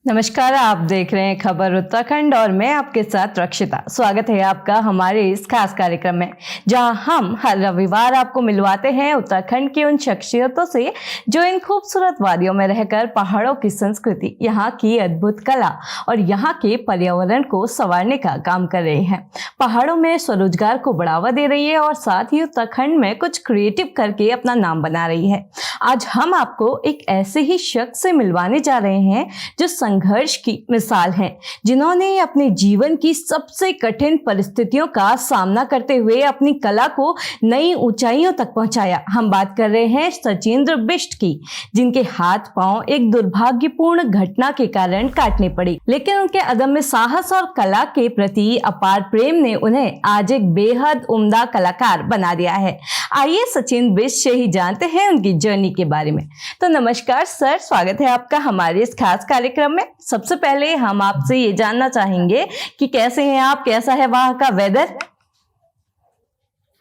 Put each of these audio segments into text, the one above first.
नमस्कार, आप देख रहे हैं खबर उत्तराखंड और मैं आपके साथ रक्षिता। स्वागत है आपका हमारे इस खास कार्यक्रम में, जहां हम हर रविवार आपको मिलवाते हैं उत्तराखंड की उन शख्सियतों से जो इन खूबसूरत वादियों में रहकर पहाड़ों की संस्कृति, यहाँ की अद्भुत कला और यहाँ के पर्यावरण को संवारने का काम कर रहे हैं। पहाड़ों में स्वरोजगार को बढ़ावा दे रही है और साथ ही उत्तराखंड में कुछ क्रिएटिव करके अपना नाम बना रही है। आज हम आपको एक ऐसे ही शख्स से मिलवाने जा रहे हैं जो संघर्ष की मिसाल हैं, जिन्होंने अपने जीवन की सबसे कठिन परिस्थितियों का सामना करते हुए अपनी कला को नई ऊंचाइयों तक पहुंचाया। हम बात कर रहे हैं सचिंद्र बिष्ट की, जिनके हाथ पांव एक दुर्भाग्यपूर्ण घटना के कारण काटने पड़ी, लेकिन उनके अदम्य साहस और कला के प्रति अपार प्रेम ने उन्हें आज एक बेहद उम्दा कलाकार बना दिया है। आइए सचिंद्र बिष्ट से ही जानते हैं उनकी जर्नी के बारे में। तो नमस्कार सर, स्वागत है आपका हमारे इस खास कार्यक्रम में। सबसे पहले हम आपसे ये जानना चाहेंगे कि कैसे हैं आप, कैसा है वहां का वेदर?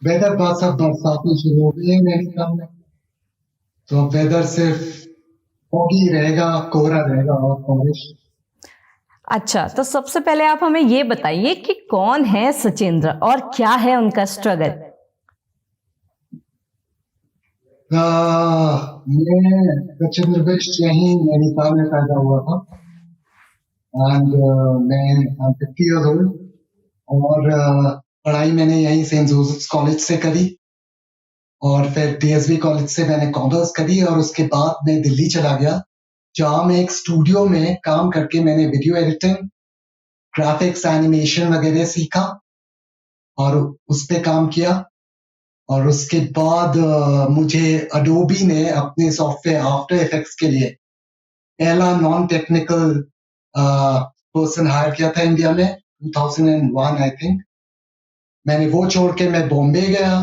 वेदर बरसात शुरू हो गई है नैनीताल में, तो अब वेदर सिर्फ फॉगी रहेगा, कोहरा रहेगा और बारिश। अच्छा, तो सबसे पहले आप हमें ये बताइए कि कौन है सचिंद्र और क्या है उनका स्ट्रगल? मैं सचिंद्र बिष्ट यहीं नैनीताल में पैदा हुआ था एंड मैं 50 years old और पढ़ाई मैंने यहीं सेंट जोसेफ्स कॉलेज से करी और फिर टीएसबी कॉलेज से मैंने कॉमर्स करी और उसके बाद मैं दिल्ली चला गया, जहाँ मैं एक स्टूडियो में काम करके मैंने वीडियो एडिटिंग, ग्राफिक्स, एनिमेशन वगैरह सीखा और उस पे काम किया। और उसके बाद मुझे अडोबी ने अपने सॉफ्टवेयर आफ्टर इफेक्ट्स के लिए पहला नॉन टेक्निकल पर्सन हायर किया था इंडिया में 2001 आई थिंक। मैंने वो छोड़ के मैं बॉम्बे गया।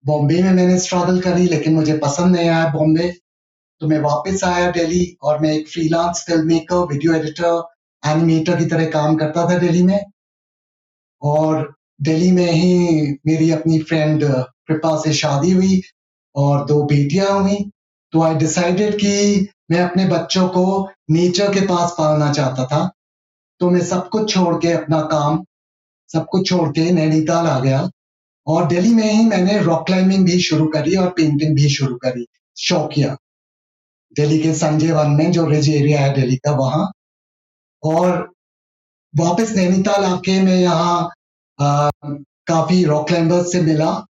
बॉम्बे में मैंने स्ट्रगल करी, लेकिन मुझे पसंद नहीं आया बॉम्बे, तो मैं वापस आया दिल्ली और मैं एक freelance film maker, video editor, animator की तरह काम करता था दिल्ली में। और दिल्ली में ही मेरी अपनी फ्रेंड कृपा से शादी हुई और 2 बेटियां हुई। तो आई डिसाइडेड कि मैं अपने बच्चों को नेचर के पास पालना चाहता था, तो मैं सब कुछ छोड़ के, अपना काम सब कुछ छोड़ के नैनीताल आ गया और दिल्ली में ही मैंने रॉक क्लाइंबिंग भी शुरू करी और पेंटिंग भी शुरू करी, शौकिया, दिल्ली के संजय वन में जो रिज एरिया है दिल्ली का, वहां। और वापस नैनीताल आके मैं यहाँ काफी रॉक क्लाइंबर्स से मिला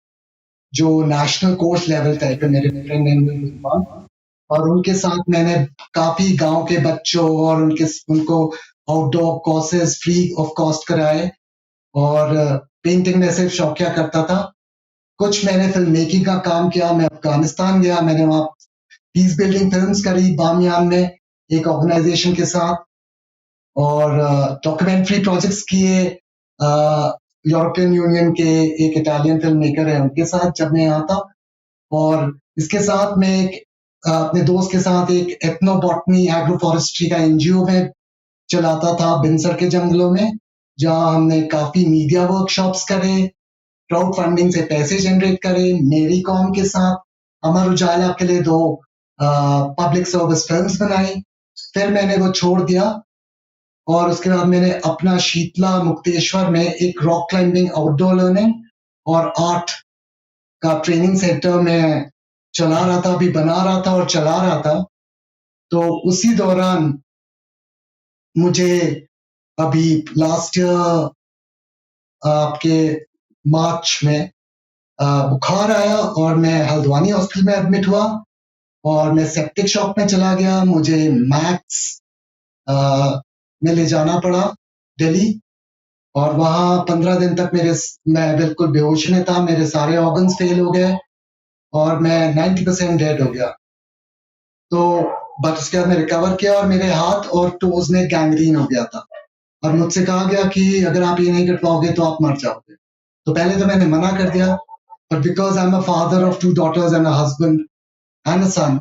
जो नेशनल कोर्स लेवल टाइप है, मेरे फ्रेंड हैं, और उनके साथ मैंने काफी गांव के बच्चों और उनको outdoor courses free of cost कराए। और पेंटिंग में सिर्फ शौकिया करता था। कुछ मैंने फिल्म मेकिंग का काम किया। मैं अफगानिस्तान गया, मैंने वहां पीस बिल्डिंग फिल्म्स करी बामियान में एक ऑर्गेनाइजेशन के साथ, और डॉक्यूमेंट्री प्रोजेक्ट्स किए यूरोपियन यूनियन के एक इटालियन फिल्म मेकर है उनके साथ जब मैं यहाँ था। और इसके साथ मैं अपने दोस्त के साथ एक एथनोबॉटनी एग्रो फॉरेस्ट्री का एनजीओ में चलाता था बिनसर के जंगलों में, जहाँ हमने काफी मीडिया वर्कशॉप्स करे, क्राउड फंडिंग से पैसे जनरेट करे। मेरी कॉम के साथ अमर उजाला के लिए 2 पब्लिक सर्विस फिल्म्स बनाई। फिर मैंने वो छोड़ दिया और उसके बाद मैंने अपना शीतला मुक्तेश्वर में एक रॉक क्लाइंबिंग, आउटडोर लर्निंग और आर्ट का ट्रेनिंग सेंटर में चला रहा था, अभी बना रहा था और चला रहा था। तो उसी दौरान मुझे अभी लास्ट ईयर आपके मार्च में बुखार आया और मैं हल्द्वानी हॉस्पिटल में एडमिट हुआ और मैं सेप्टिक शॉक में चला गया। मुझे मैक्स में ले जाना पड़ा दिल्ली, और वहां 15 दिन तक मैं बिल्कुल बेहोश में था, मेरे सारे ऑर्गन्स फेल हो गए और मैं 90% डेड हो गया। तो बट उसके बाद मैं रिकवर किया और मेरे हाथ और टोज में गैंग्रीन हो गया था और मुझसे कहा गया कि अगर आप ये नहीं कर पाओगे तो आप मर जाओगे। तो पहले तो मैंने मना कर दिया, but because I am a father of 2 daughters and a husband and a son,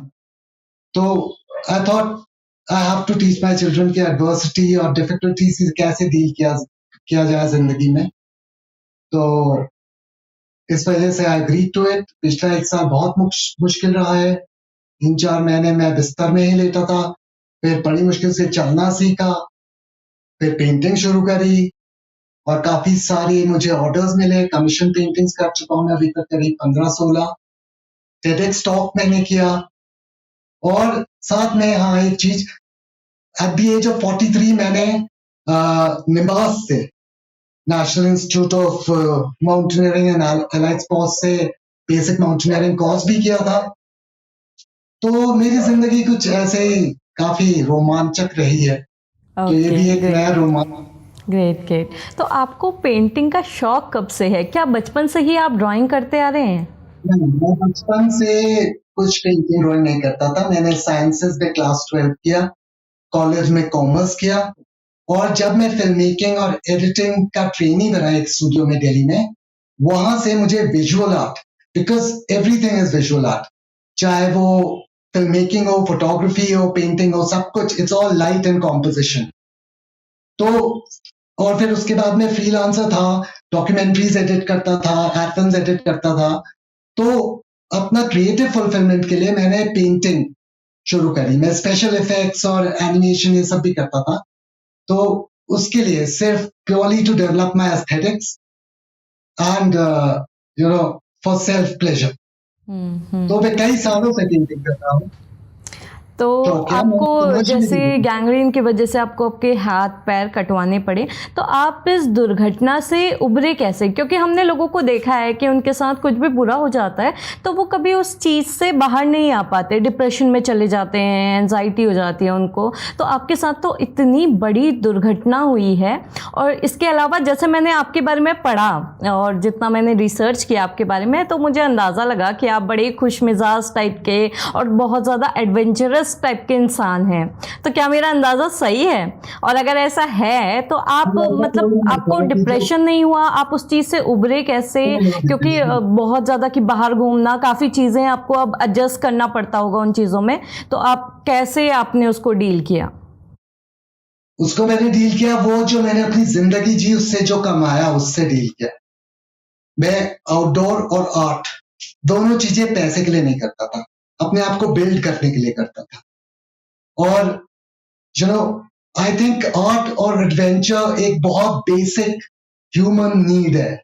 तो I thought I have to teach my children की एडवर्सिटी और डिफिकल्टी से कैसे डील किया जाए जिंदगी में। तो इस वजह से आई एग्री टू इट। पिछला 1 साल बहुत मुश्किल रहा है। 3-4 महीने मैं बिस्तर में ही लेटा था, फिर बड़ी मुश्किल से चलना सीखा, फिर पेंटिंग शुरू करी और काफी सारी मुझे ऑर्डर्स मिले। कमीशन पेंटिंग्स कर चुका हूँ मैं अभी तक करीब 15-16। टेडेक्स टॉक मैंने किया और साथ में हाँ एक चीज, एट द एज ऑफ 43 मैंने निमास से, national institute of mountaineering and allied sports से बेसिक माउंटेनियरिंग कोर्स भी किया था। तो मेरी जिंदगी कुछ ऐसे ही काफी रोमांचक रही है। तो ये भी एक नया रोमांच। Great great. तो आपको पेंटिंग का शौक कब से है? क्या बचपन से ही आप ड्राइंग करते आ रहे हैं? नहीं, मैं बचपन से कुछ पेंटिंग ड्राइंग नहीं करता था। मैंने साइंसेस में क्लास 12 किया, कॉलेज में कॉमर्स किया और जब मैं फिल्म मेकिंग और एडिटिंग का ट्रेनी बना एक स्टूडियो में दिल्ली में, वहां से मुझे visual art, because everything is visual art, चाहे वो फिल्म मेकिंग हो, फोटोग्राफी हो, पेंटिंग हो, सब कुछ it's all light and composition. तो और फिर उसके बाद मैं फ्रीलांसर था, डॉक्यूमेंट्रीज एडिट करता था, एड फिल्म्स एडिट करता था। तो अपना क्रिएटिव फुलफिलमेंट के लिए मैंने पेंटिंग शुरू करी। मैं स्पेशल इफेक्ट्स और एनिमेशन ये सब भी करता था। तो उसके लिए सिर्फ purely to develop my aesthetics and you know for self pleasure. तो मैं कई सालों से पेंटिंग कर रहा हूँ। तो क्या आपको मैं जैसे गैंग्रीन की वजह से आपको आपके हाथ पैर कटवाने पड़े, तो आप इस दुर्घटना से उभरे कैसे? क्योंकि हमने लोगों को देखा है कि उनके साथ कुछ भी बुरा हो जाता है तो वो कभी उस चीज़ से बाहर नहीं आ पाते, डिप्रेशन में चले जाते हैं, एंजाइटी हो जाती है उनको। तो आपके साथ तो इतनी बड़ी दुर्घटना हुई है। और इसके अलावा जैसे मैंने आपके बारे में पढ़ा और जितना मैंने रिसर्च किया आपके बारे में, तो मुझे अंदाज़ा लगा कि आप बड़े खुश मिजाज टाइप के और बहुत ज़्यादा एडवेंचरस टाइप के इंसान हैं। तो क्या मेरा अंदाजा सही है? और अगर ऐसा है तो आप मतलब आपको डिप्रेशन नहीं हुआ? आप उस चीज से उभरे कैसे? क्योंकि बहुत ज्यादा कि बाहर घूमना, काफी चीजें आपको अब एडजस्ट करना पड़ता होगा उन चीजों में, तो आप कैसे आपने उसको डील किया? उसको मैंने डील किया, वो जो मैंने अपनी जिंदगी जी उससे जो कमाया उससे डील किया। मैं आउटडोर और आर्ट दोनों चीजें पैसे के लिए नहीं करता था, अपने आप को बिल्ड करने के लिए करता था। और you know I think art और एडवेंचर एक बहुत बेसिक ह्यूमन नीड है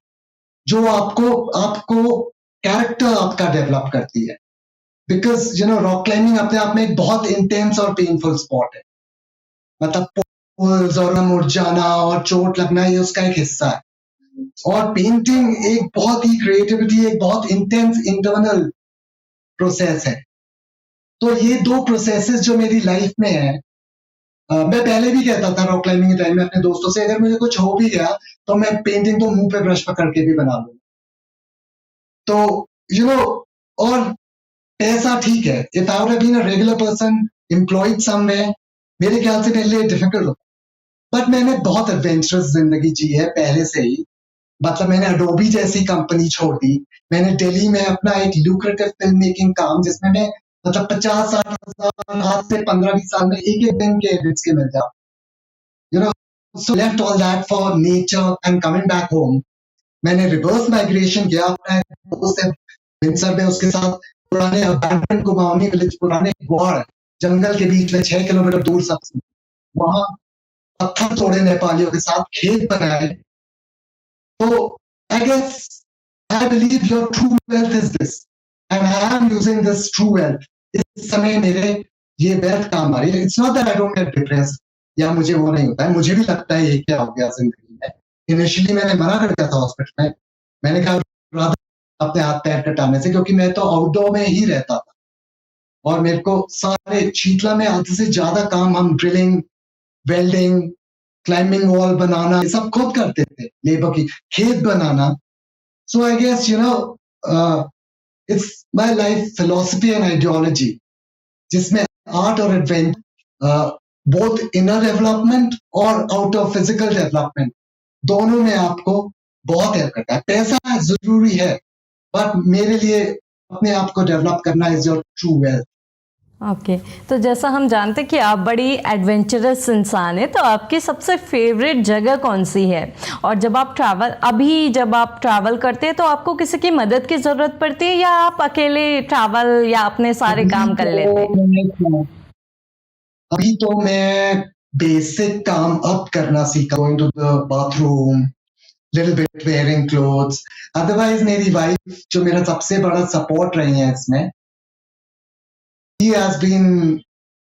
जो आपको कैरेक्टर आपका डेवलप करती है। Because you know rock climbing अपने आप में एक बहुत इंटेंस और पेनफुल स्पॉट है। मतलब पुल्स और मुड़ जाना और चोट लगना ये उसका एक हिस्सा है। और पेंटिंग एक बहुत ही क्रिएटिविटी, एक बहुत इंटेंस इंटरनल प्रोसेस है। तो ये दो प्रोसेसेस जो मेरी लाइफ में है, मैं पहले भी कहता था रॉक क्लाइंबिंग के टाइम में अपने दोस्तों से, अगर मुझे कुछ हो भी गया तो मैं पेंटिंग तो मुंह पे ब्रश पकड़ के भी बना लूंगा। तो यू नो और पैसा ठीक है, if I would been a regular person employed somewhere, मेरे ख्याल से मेरे लिए डिफिकल्ट होता। बट मैंने बहुत एडवेंचरस जिंदगी जी है पहले से ही। मतलब मैंने अडोबी जैसी कंपनी छोड़ दी, मैंने दिल्ली में अपना एक लुक्रेटिव फिल्म मेकिंग काम, जिसमें मैं मतलब 50-60 हजार आज से 15-20 साल में एक दिन के एडिट्स के मिल जाओ, you know. So left all that for nature and coming back home. मैंने रिवर्स माइग्रेशन किया अपने दोस्त से विंसर में, उसके साथ पुराने अबैंडन्ड कुमाऊनी विलेज, पुराने गौड़ जंगल के बीच में 6 किलोमीटर दूर सबसे, वहां पत्थर तोड़े नेपालियों के साथ, खेत बनाए। तो I guess I believe your true wealth is this, and I am using this true wealth. इस समय मेरे ये wealth काम आ रही है। It's not that I don't get depressed या मुझे वो नहीं होता है, मुझे भी लगता है ये क्या हो गया जिंदगी में। इनिशियली मैंने मना कर दिया था हॉस्पिटल में, मैंने कहा अपने हाथ पैर कटाने से, क्योंकि मैं तो आउटडोर में ही रहता था और मेरे को सारे शीतला में आधे से ज्यादा काम हम ड्रिलिंग, वेल्डिंग, क्लाइंबिंग वॉल बनाना ये सब खुद करते थे, लेबर की, खेत बनाना। So I guess, you know, it's my life philosophy and ideology, जिसमें आर्ट और एडवेंचर बोथ इनर डेवलपमेंट और आउट ऑफ फिजिकल डेवलपमेंट दोनों में आपको बहुत हेल्प करता है। पैसा जरूरी है, बट मेरे लिए अपने आप को डेवलप करना is your true wealth. Okay. तो जैसा हम जानते हैं कि आप बड़ी एडवेंचरस इंसान हैं, तो आपकी सबसे फेवरेट जगह कौन सी है? और जब आप ट्रैवल करते हैं तो आपको किसी की मदद की ज़रूरत पड़ती है, या आप अकेले ट्रैवल या अपने सारे अभी काम कर लेते हैं? तो मैं अभी तो मैं बेसिक काम अब करना सीखा, going to the bathroom, little bit wearing clothes. Otherwise मेरी वाइफ जो मेरा सबसे बड़ा सपोर्ट रही है इसमें, he has been,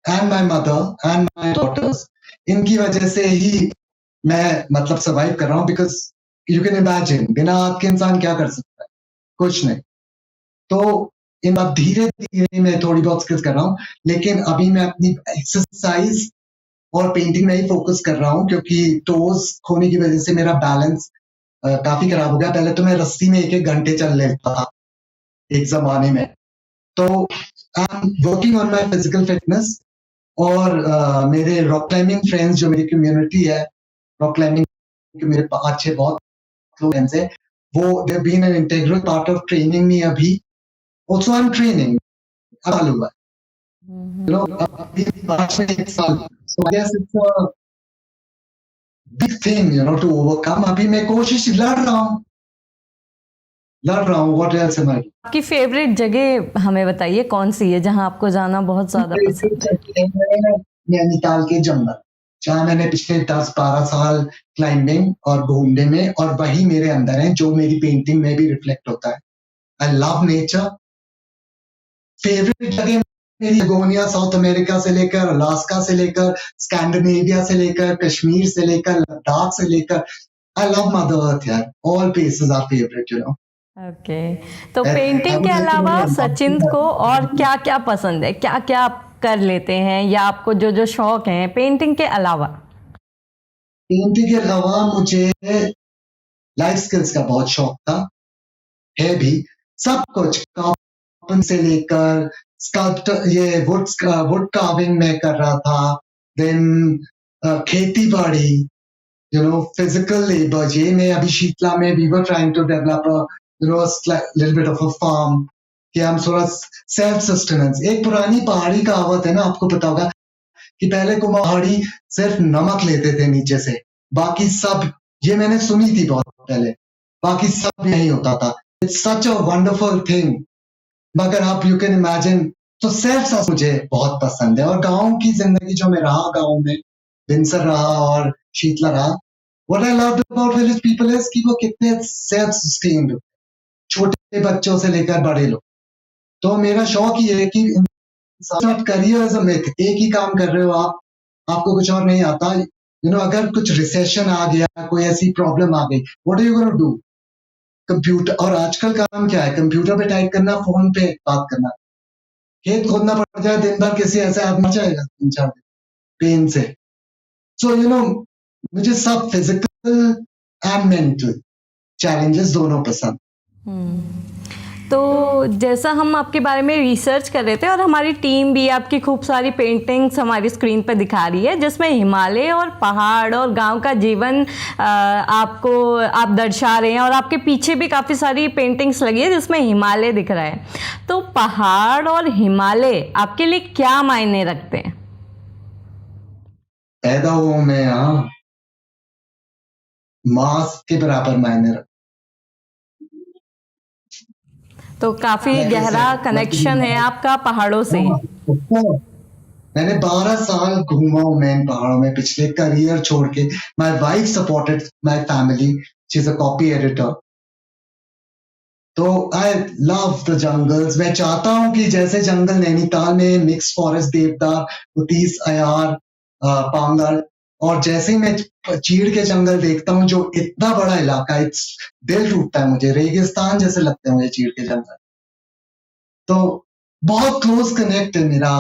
and my mother and my daughters, इनकी वजह से ही मैं मतलब सर्वाइव कर रहा हूँ। बिकॉज यू कैन इमेजिन, बिना आपके इंसान क्या कर सकता है? कुछ नहीं। तो इन अब धीरे धीरे मैं थोड़ी बहुत स्किल्स कर रहा हूँ, लेकिन अभी मैं अपनी एक्सरसाइज और पेंटिंग में ही फोकस कर रहा हूँ, क्योंकि टोज खोने की वजह से मेरा बैलेंस काफी खराब हो गया। पहले तो मैं रस्सी में 1-1 घंटे चल लेता था एक जमाने में। तो I am working on my physical fitness. और मेरे रॉक क्लाइंबिंग फ्रेंड्स, जो मेरी कम्युनिटी है रॉक क्लाइंबिंग के, मेरे अच्छे बहुत फ्रेंड्स है, वो they been an integral part of training me अभी। ऑल्सो आई एम ट्रेनिंग, अब चालू हुआ है, अभी मार्च में 1 साल। So I guess it's a big thing to overcome. अभी मैं कोशिश लड़ रहा हूँ। व्हाट एल्स एम आई आपकी फेवरेट जगह हमें बताइए, कौन सी है जहां आपको जाना बहुत ज़्यादा पसंद है? नैनीताल के जंगल, जहाँ मैंने पिछले 10-12 साल क्लाइंबिंग और घूमने में, और वही मेरे अंदर है जो मेरी पेंटिंग में भी रिफ्लेक्ट होता है। I love nature. फेवरेट जगह मेरी गोनिया, साउथ अमेरिका से लेकर अलास्का से लेकर स्कैंडिनेविया से लेकर कश्मीर से लेकर लद्दाख से लेकर, आई लव मदर अर्थ यार। All places are favourite. Okay. तो आई पेंटिंग के वुड लाइक टू नो अलावा योर सचिन को और क्या क्या पसंद है, क्या क्या आप कर लेते हैं, या आपको जो जो शौक हैं पेंटिंग के अलावा? पेंटिंग के अलावा मुझे लाइफ स्किल्स का बहुत शौक था, है भी। सब कुछ कार्पन से लेकर स्कल्प्टर, ये वुड कार्विंग में कर रहा था। देन खेती बाड़ी, फिजिकल लेबर। ये मैं अभी शीतला में we were trying to develop little bit of a farm, कि हम थोड़ा सेल्फ सस्टेनेंस। एक पुरानी पहाड़ी कहावत है ना, आपको पता होगा, कि पहले कुम्हाड़ी सिर्फ नमक लेते थे नीचे से, बाकी सब, ये मैंने सुनी थी बहुत पहले, बाकी सब नहीं होता था। It's such a wonderful thing. मगर आप यू कैन इमेजिन, तो सेल्फ मुझे बहुत पसंद है। और गांव की जिंदगी जो मैं रहा, गांव में बिनसर रहा और शीतला रहा, what I love about village people is कि वो कितने सेल्फ सस्टेन्ड, छोटे बच्चों से लेकर बड़े लोग। तो मेरा शौक ये है कि करियर इज अ मिथ। एक ही काम कर रहे हो आप, आपको कुछ और नहीं आता। अगर कुछ रिसेशन आ गया, कोई ऐसी प्रॉब्लम आ गई, what are you gonna do? Computer. और आजकल काम क्या है? कंप्यूटर पे टाइप करना, फोन पे बात करना। खेत खोदना पड़ जाए दिन भर, किसी ऐसे आदमी मर जाएगा 3-4 दिन पेन से। सो मुझे सब फिजिकल एंड मेंटल चैलेंजेस दोनों पसंद। तो जैसा हम आपके बारे में रिसर्च कर रहे थे, और हमारी टीम भी आपकी खूब सारी पेंटिंग्स हमारी स्क्रीन पर दिखा रही है, जिसमें हिमालय और पहाड़ और गांव का जीवन आप दर्शा रहे हैं, और आपके पीछे भी काफ़ी सारी पेंटिंग्स लगी है जिसमें हिमालय दिख रहा है। तो पहाड़ और हिमालय आपके लिए क्या मायने रखते हैं? पैदा हुआ हूं मैं यहाँ, मास के बराबर मायने रख। तो काफ़ी गहरा कनेक्शन है आपका पहाड़ों से। मैंने 12 साल घूमा हूं मैं इन पहाड़ों में, पिछले करियर छोड़ के। My wife supported my family, she is a copy editor. तो आई लव द जंगल्स। मैं चाहता हूं कि जैसे जंगल नैनीताल में मिक्स फॉरेस्ट, देवदार, उतीस, अयार, पांगड़, और जैसे ही मैं चीड़ के जंगल देखता हूं, जो इतना बड़ा इलाका, इट्स दिल टूटता है मुझे। रेगिस्तान जैसे लगते हैं मुझे चीड़ के जंगल। तो बहुत क्लोज कनेक्ट है मेरा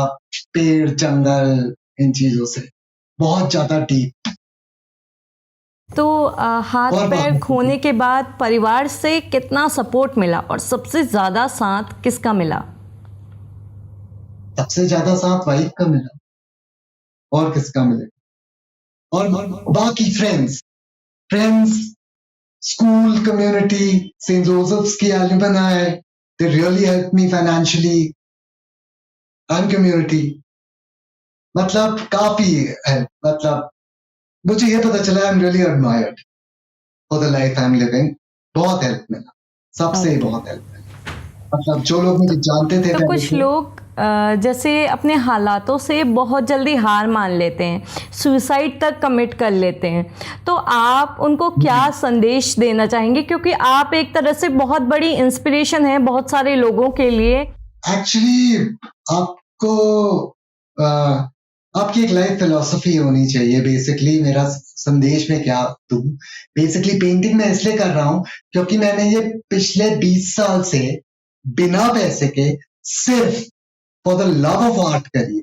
पेड़, जंगल, इन चीजों से, बहुत ज्यादा डीप। तो हाथ और पैर बहुत खोने के बाद परिवार से कितना सपोर्ट मिला, और सबसे ज़्यादा साथ किसका मिला? सबसे ज्यादा साथ वाइफ का मिला, और किसका मिलेगा? और बाकी friends, school, community, Saint Joseph's की alumni, they really help me financially. And community, मतलब काफी हेल्प, मतलब मुझे ये पता चला I am really admired for the life I am living. बहुत हेल्प मिला, सबसे Okay. बहुत हेल्प मिला। मतलब जो लोग मुझे जानते थे तो पहले कुछ से, लोग जैसे अपने हालातों से बहुत जल्दी हार मान लेते हैं, सुसाइड तक कमिट कर लेते हैं, तो आप उनको क्या संदेश देना चाहेंगे, क्योंकि आप एक तरह से बहुत बड़ी इंस्पिरेशन है बहुत सारे लोगों के लिए। एक्चुअली आपको आपकी एक लाइफ फिलोसफी होनी चाहिए। बेसिकली मेरा संदेश में क्या दूं, बेसिकली पेंटिंग मैं इसलिए कर रहा हूं क्योंकि मैंने ये पिछले 20 साल से बिना पैसे के सिर्फ for the love of art करी है।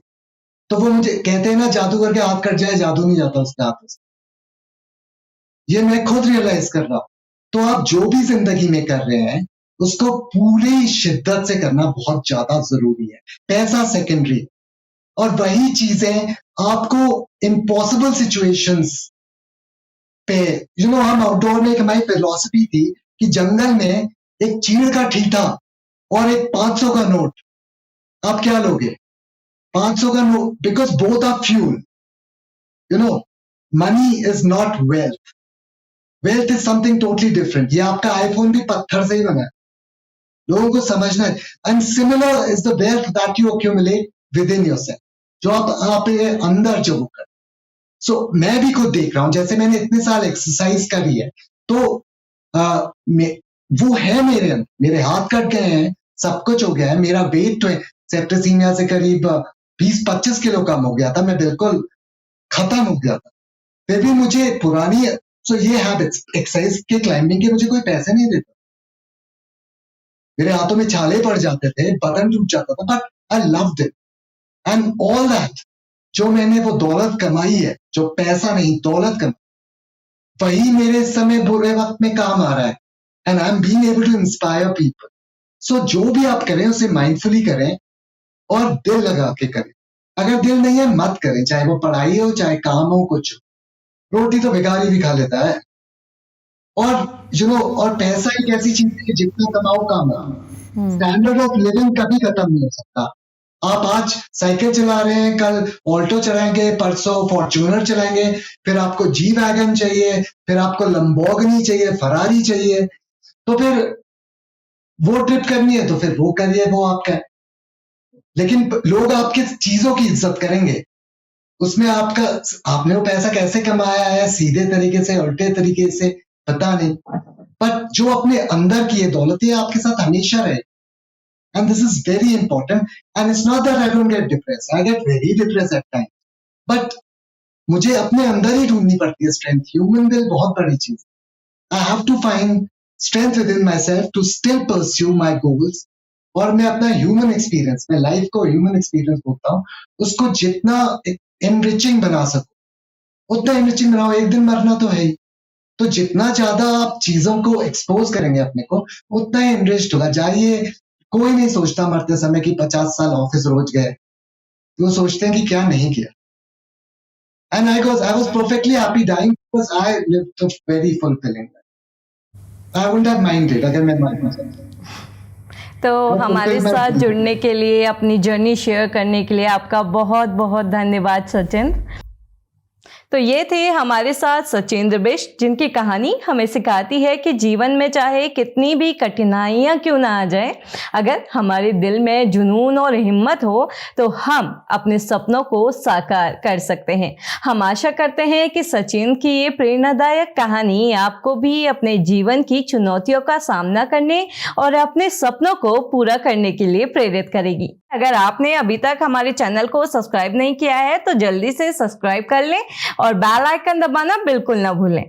तो वो मुझे कहते हैं ना, जादूगर के हाथ कट जाए जादू नहीं जाता उसके हाथ से, ये मैं खुद रियलाइज कर रहा हूं। तो आप जो भी जिंदगी में कर रहे हैं उसको पूरी शिद्दत से करना बहुत ज्यादा जरूरी है। पैसा सेकेंडरी, और वही चीजें आपको इम्पॉसिबल सिचुएशंस पे, हम आउटडोर में, एक हमारी फिलोसफी थी कि जंगल में एक चीड़ का ठीठा और एक 500 का नोट, आप क्या लोगे? 500 का note, because both are fuel. Money is not wealth, wealth is something totally different. ये आपका आईफोन भी पत्थर से ही बना है, लोगों को समझना है। And similar is the wealth that you accumulate with in yourself, जो आप अंदर जो कर। सो मैं भी खुद देख रहा हूं, जैसे मैंने इतने साल एक्सरसाइज करी है, तो वो है मेरे अंदर, मेरे हाथ कट गए हैं, सब कुछ हो गया है, मेरा वेट सेप्टिसीमिया से करीब 20-25 किलो कम हो गया था, मैं बिल्कुल खत्म हो गया था। फिर भी मुझे पुरानी ये हैबिट्स, एक्सरसाइज के, क्लाइंबिंग के मुझे कोई पैसे नहीं देता, मेरे हाथों में छाले पड़ जाते थे, बटन टूट जाता था, but I loved it and all that. जो मैंने वो दौलत कमाई है, जो पैसा नहीं दौलत कमाई, वही मेरे समय बुरे वक्त में काम आ रहा है। And I am being able to inspire people. So जो भी आप करें उसे माइंडफुली करें और दिल लगा के करें। अगर दिल नहीं है मत करें, चाहे वो पढ़ाई हो चाहे काम हो, कुछ हो। रोटी तो भिखारी भी खा लेता है। और और पैसा एक ऐसी चीज है कि जितना कमाओ कम है। स्टैंडर्ड ऑफ लिविंग कभी खत्म नहीं हो सकता। आप आज साइकिल चला रहे हैं, कल ऑल्टो चलाएंगे, परसों फॉर्च्यूनर चलाएंगे, फिर आपको जी वैगन चाहिए, फिर आपको लंबोर्गिनी चाहिए, फरारी चाहिए। तो फिर वो ट्रिप करनी है तो फिर वो करिए, वो आपका है। लेकिन लोग आपके चीजों की इज्जत करेंगे, उसमें आपने वो पैसा कैसे कमाया है, सीधे तरीके से, उल्टे तरीके से, पता नहीं। पर जो अपने अंदर की ये दौलत है आपके साथ हमेशा रहे। And this is very important. And it's not that I don't get depressed. I get very depressed at times. But मुझे अपने अंदर ही ढूंढनी पड़ती है स्ट्रेंथ। ह्यूमन विल बहुत बड़ी चीज। I have to find strength within myself to still pursue my goals. और मैं अपना ह्यूमन एक्सपीरियंस, मैं लाइफ को ह्यूमन एक्सपीरियंस बोलता हूँ, उसको जितना एनरिचिंग बना सकूं उतना एनरिचिंग बनाओ। एक दिन मरना तो है ही, तो जितना ज्यादा आप चीजों को एक्सपोज करेंगे अपने को, उतना ही एनरिच्ड होगा। जाइए, कोई नहीं सोचता मरते समय कि 50 साल ऑफिस रोज गए, वो सोचते हैं कि क्या नहीं किया। And I was perfectly happy dying because I lived a very fulfilling life. I wouldn't have minded अगर मैं मरना चाहता। तो हमारे साथ जुड़ने के लिए, अपनी जर्नी शेयर करने के लिए आपका बहुत बहुत धन्यवाद सचिन। तो ये थे हमारे साथ सचिंद्र बिष्ट, जिनकी कहानी हमें सिखाती है कि जीवन में चाहे कितनी भी कठिनाइयाँ क्यों ना आ जाए, अगर हमारे दिल में जुनून और हिम्मत हो तो हम अपने सपनों को साकार कर सकते हैं। हम आशा करते हैं कि सचिन की ये प्रेरणादायक कहानी आपको भी अपने जीवन की चुनौतियों का सामना करने और अपने सपनों को पूरा करने के लिए प्रेरित करेगी। अगर आपने अभी तक हमारे चैनल को सब्सक्राइब नहीं किया है तो जल्दी से सब्सक्राइब कर लें और बेल आइकन दबाना बिल्कुल ना भूलें।